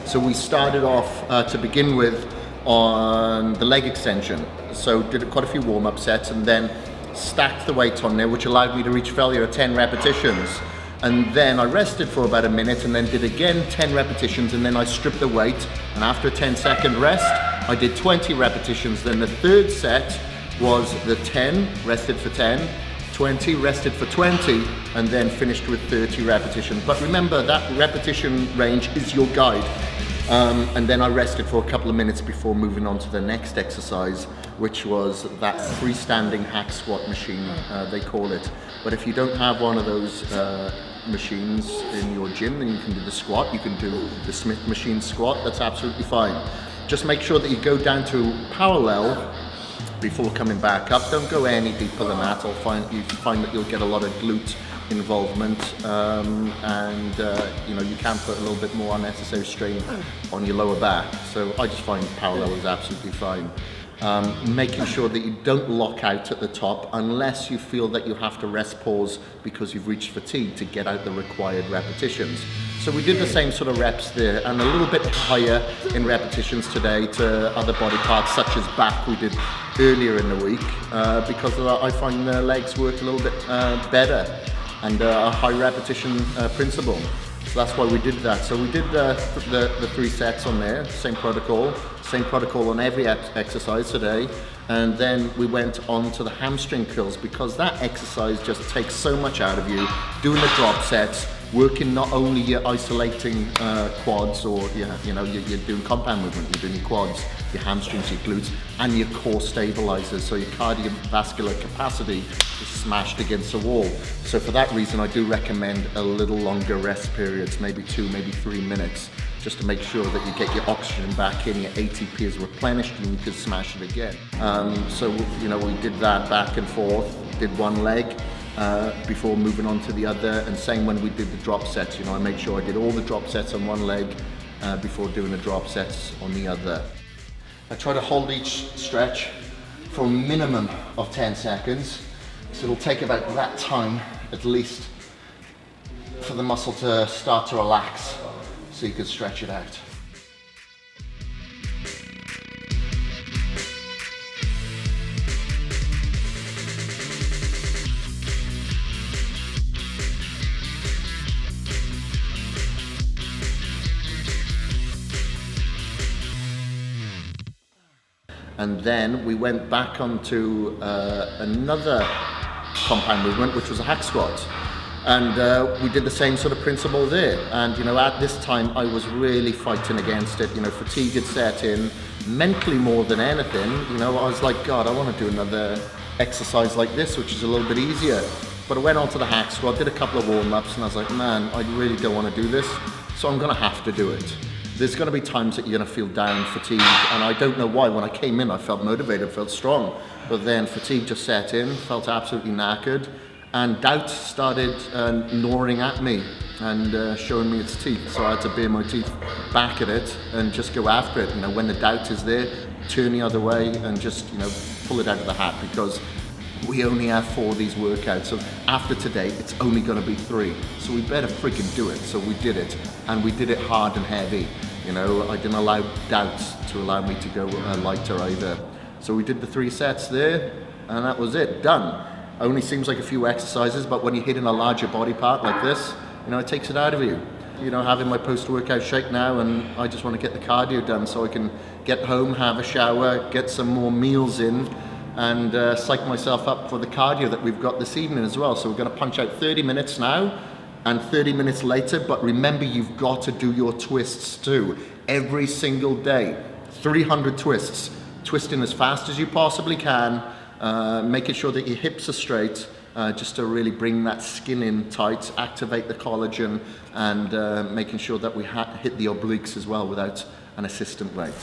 So we started off to begin with on the leg extension. So did quite a few warm-up sets and then stacked the weight on there, which allowed me to reach failure at 10 repetitions. And then I rested for about a minute and then did again 10 repetitions, and then I stripped the weight. And after a 10-second rest, I did 20 repetitions. Then the third set was the 10, rested for 10, 20, rested for 20, and then finished with 30 repetitions. But remember, that repetition range is your guide. And then I rested for a couple of minutes before moving on to the next exercise, which was that freestanding hack squat machine, they call it. But if you don't have one of those machines in your gym, then you can do the squat, you can do the Smith machine squat, that's absolutely fine. Just make sure that you go down to parallel before coming back up. Don't go any deeper than that. You find that you'll get a lot of glute involvement, and you know, you can put a little bit more unnecessary strain on your lower back. So I just find parallel is absolutely fine. Making sure that you don't lock out at the top unless you feel that you have to rest pause because you've reached fatigue to get out the required repetitions. So we did the same sort of reps there and a little bit higher in repetitions today to other body parts such as back we did earlier in the week, because I find the legs work a little bit better and a high repetition principle. So that's why we did that. So we did the 3 sets on there, same protocol on every exercise today. And then we went on to the hamstring curls because that exercise just takes so much out of you. Doing the drop sets, working not only your isolating quads or you're doing compound movement, you're doing your quads, your hamstrings, your glutes, and your core stabilizers. So your cardiovascular capacity is smashed against the wall. So for that reason, I do recommend a little longer rest periods, maybe 2, maybe 3 minutes, just to make sure that you get your oxygen back in, your ATP is replenished, and you can smash it again. So we did that back and forth, did one leg before moving on to the other, and same when we did the drop sets. I made sure I did all the drop sets on one leg before doing the drop sets on the other. I try to hold each stretch for a minimum of 10 seconds, so it'll take about that time at least for the muscle to start to relax so you can stretch it out. And then we went back onto another compound movement, which was a hack squat. And we did the same sort of principle there. And at this time, I was really fighting against it. Fatigue had set in, mentally more than anything. I was like, God, I want to do another exercise like this, which is a little bit easier. But I went on to the hack squat, did a couple of warm-ups, and I was like, man, I really don't want to do this, so I'm going to have to do it. There's going to be times that you're going to feel down, fatigued, and I don't know why. When I came in, I felt motivated, felt strong, but then fatigue just set in, felt absolutely knackered, and doubt started gnawing at me and showing me its teeth. So I had to bare my teeth back at it and just go after it. When the doubt is there, turn the other way and just pull it out of the hat, because we only have 4 of these workouts. So after today, it's only going to be 3. So we better freaking do it. So we did it, and we did it hard and heavy. I didn't allow doubts to allow me to go lighter either. So we did the 3 sets there, and that was it, done. Only seems like a few exercises, but when you're hitting a larger body part like this, it takes it out of you. Having my post-workout shake now, and I just want to get the cardio done so I can get home, have a shower, get some more meals in, and psych myself up for the cardio that we've got this evening as well. So we're going to punch out 30 minutes now and 30 minutes later, but remember, you've got to do your twists too. Every single day, 300 twists. Twisting as fast as you possibly can, making sure that your hips are straight, just to really bring that skin in tight, activate the collagen, and making sure that we hit the obliques as well without an assistant weight.